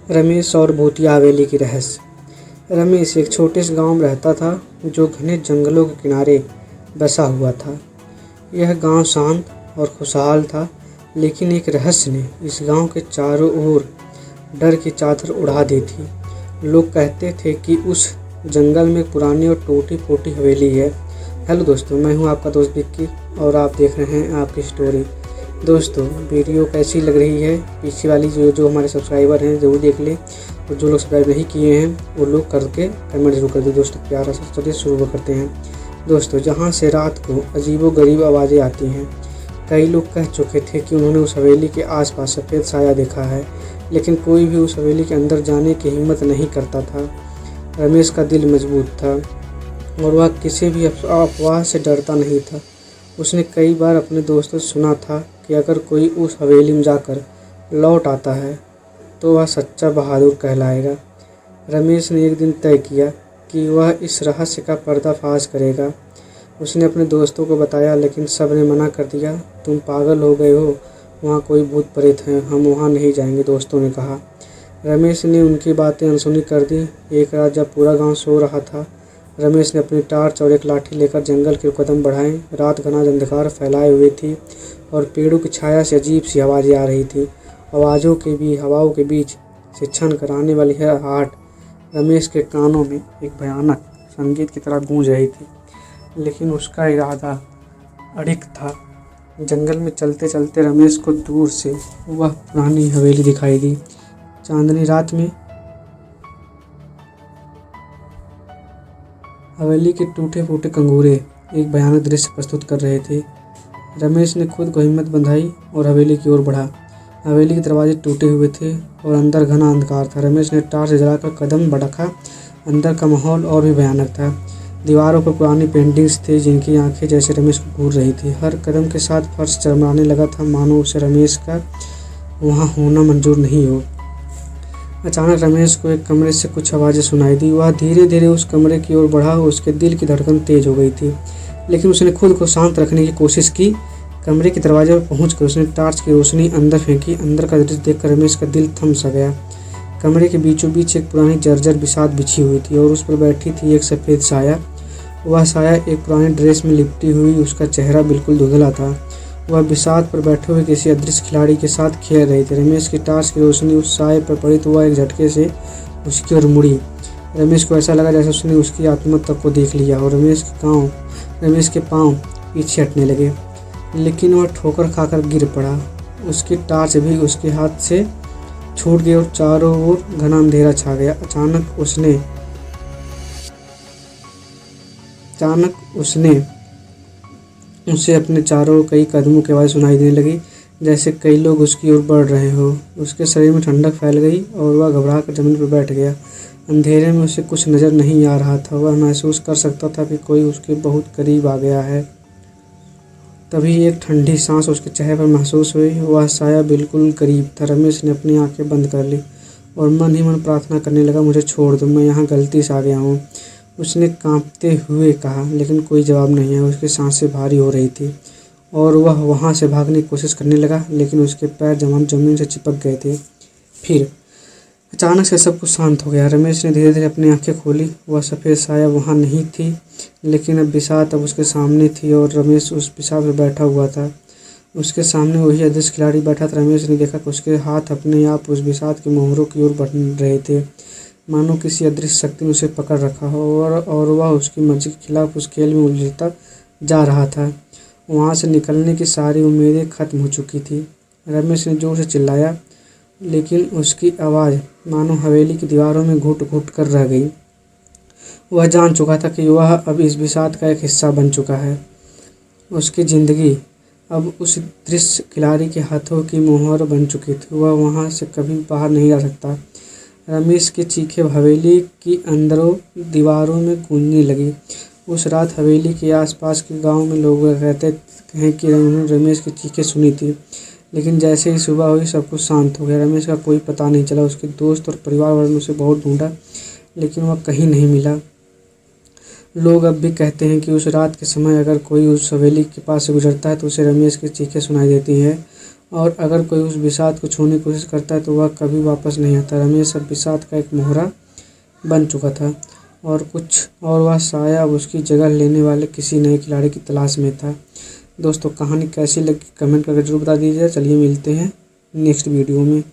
रमेश और भूतिया हवेली की रहस्य। रमेश एक छोटे से गांव में रहता था जो घने जंगलों के किनारे बसा हुआ था। यह गांव शांत और खुशहाल था, लेकिन एक रहस्य ने इस गांव के चारों ओर डर की चादर उड़ा दी थी। लोग कहते थे कि उस जंगल में पुरानी और टूटी फूटी हवेली है। हेलो दोस्तों, मैं हूं आपका दोस्त विक्की और आप देख रहे हैं आपकी स्टोरी। दोस्तों, वीडियो कैसी लग रही है? पीछे वाली जो हमारे सब्सक्राइबर हैं ज़रूर देख लें, और जो लोग सब्सक्राइब नहीं किए हैं वो लोग करके कमेंट जरूर कर दें। दोस्तों प्यारा सा चलिए शुरू करते हैं। दोस्तों, जहाँ से रात को अजीबोगरीब आवाज़ें आती हैं। कई लोग कह चुके थे कि उन्होंने उस हवेली के आसपास सफ़ेद साया देखा है, लेकिन कोई भी उस हवेली के अंदर जाने की हिम्मत नहीं करता था। रमेश का दिल मजबूत था और वह किसी भी अफवाह से डरता नहीं था। उसने कई बार अपने दोस्तों से सुना था कि अगर कोई उस हवेली में जाकर लौट आता है तो वह सच्चा बहादुर कहलाएगा। रमेश ने एक दिन तय किया कि वह इस रहस्य का पर्दाफाश करेगा। उसने अपने दोस्तों को बताया, लेकिन सब ने मना कर दिया। तुम पागल हो गए हो, वहाँ कोई भूत प्रेत हैं, हम वहाँ नहीं जाएंगे, दोस्तों ने कहा। रमेश ने उनकी बातें अनसुनी कर दी। एक रात जब पूरा गांव सो रहा था, रमेश ने अपनी टार्च और एक लाठी लेकर जंगल के कदम बढ़ाए। रात घना अंधकार फैलाए हुए थी और पेड़ों की छाया से अजीब सी आवाज़ें आ रही थी। हवाओं के बीच से छन कर आने वाली है आहट रमेश के कानों में एक भयानक संगीत की तरह गूंज रही थी, लेकिन उसका इरादा अड़िग था। जंगल में चलते चलते रमेश को दूर से वह पुरानी हवेली दिखाई दी। चांदनी रात में हवेली के टूटे फूटे कंगूरे एक भयानक दृश्य प्रस्तुत कर रहे थे। रमेश ने खुद को हिम्मत बंधाई और हवेली की ओर बढ़ा। हवेली के दरवाजे टूटे हुए थे और अंदर घना अंधकार था। रमेश ने टार्च जलाकर कदम बढ़ा। अंदर का माहौल और भी भयानक था। दीवारों पर पुरानी पेंटिंग्स थी जिनकी आंखें जैसे रमेश को घूर रही थी। हर कदम के साथ फर्श चरमराने लगा था, मानो उसे रमेश का वहाँ होना मंजूर नहीं हो। अचानक रमेश को एक कमरे से कुछ आवाज़ें सुनाई दी। वह धीरे धीरे उस कमरे की ओर बढ़ा। उसके दिल की धड़कन तेज हो गई थी, लेकिन उसने खुद को शांत रखने की कोशिश की। कमरे के दरवाजे पर पहुंचकर उसने टार्च की रोशनी अंदर फेंकी। अंदर का दृश्य देखकर रमेश का दिल थम सा गया। कमरे के बीचों बीच एक पुरानी जर्जर बिसात बिछी हुई थी और उस पर बैठी थी एक सफ़ेद साया। वह साया एक पुरानी ड्रेस में लिपटी हुई, उसका चेहरा बिल्कुल धुंधला था। वह बिसात पर बैठे हुए किसी अदृश्य खिलाड़ी के साथ खेल रही थी। रमेश की टार्च की रोशनी उस साये पर पड़ी तो वह एक झटके से उसकी ओर मुड़ी। रमेश को ऐसा लगा जैसे उसने उसकी आत्मा तक को देख लिया और रमेश के पाँव पीछे हटने लगे, लेकिन वह ठोकर खाकर गिर पड़ा। उसकी टार्च भी उसके हाथ से छूट गई और चारों ओर घना अंधेरा छा गया। अचानक उसे अपने चारों कई कदमों की आवाज़ सुनाई देने लगी, जैसे कई लोग उसकी ओर बढ़ रहे हो। उसके शरीर में ठंडक फैल गई और वह घबराकर जमीन पर बैठ गया। अंधेरे में उसे कुछ नज़र नहीं आ रहा था। वह महसूस कर सकता था कि कोई उसके बहुत करीब आ गया है। तभी एक ठंडी सांस उसके चेहरे पर महसूस हुई। वह साया बिल्कुल करीब था। रमेश ने अपनी आंखें बंद कर ली और मन ही मन प्रार्थना करने लगा, मुझे छोड़ दो, मैं यहाँ गलती से आ गया हूँ, उसने कांपते हुए कहा। लेकिन कोई जवाब नहीं आया। उसकी सांसें भारी हो रही थी और वह वहाँ से भागने की कोशिश करने लगा, लेकिन उसके पैर जमीन से चिपक गए थे। फिर अचानक से सब कुछ शांत हो गया। रमेश ने धीरे धीरे अपनी आंखें खोली। वह सफ़ेद साया वहाँ नहीं थी, लेकिन अब बिसात उसके सामने थी और रमेश उस बिसात पर बैठा हुआ था। उसके सामने वही अदृश्य खिलाड़ी बैठा था। रमेश ने देखा कि उसके हाथ अपने आप उस बिसात के मोहरों की ओर बढ़ रहे थे, मानो किसी अदृश्य शक्ति ने उसे पकड़ रखा हो और वह उसकी मर्जी के खिलाफ उस खेल में उलझता जा रहा था। वहाँ से निकलने की सारी उम्मीदें खत्म हो चुकी थी। रमेश ने जोर से चिल्लाया, लेकिन उसकी आवाज़ मानो हवेली की दीवारों में घुट घुट कर रह गई। वह जान चुका था कि वह अब इस बिसात का एक हिस्सा बन चुका है। उसकी ज़िंदगी अब उस दृश्य खिलाड़ी के हाथों की मोहर बन चुकी थी। वह वहाँ से कभी बाहर नहीं आ सकता। रमेश की चीखें हवेली की अंदरों दीवारों में गूंजने लगी। उस रात हवेली के आसपास के गांव में लोग कहते हैं कि उन्होंने रमेश की चीखें सुनी थी, लेकिन जैसे ही सुबह हुई सब कुछ शांत हो गया। रमेश का कोई पता नहीं चला। उसके दोस्त और परिवार वालों ने उसे बहुत ढूंढा, लेकिन वह कहीं नहीं मिला। लोग अब भी कहते हैं कि उस रात के समय अगर कोई उस हवेली के पास से गुजरता है तो उसे रमेश की चीखें सुनाई देती हैं और अगर कोई उस बिसात को छूने की कोशिश करता है तो वह कभी वापस नहीं आता। रमेश अब बिसात का एक मोहरा बन चुका था और वह साया अब उसकी जगह लेने वाले किसी नए खिलाड़ी की तलाश में था। दोस्तों, कहानी कैसी लगी कमेंट करके जरूर बता दीजिए। चलिए मिलते हैं नेक्स्ट वीडियो में।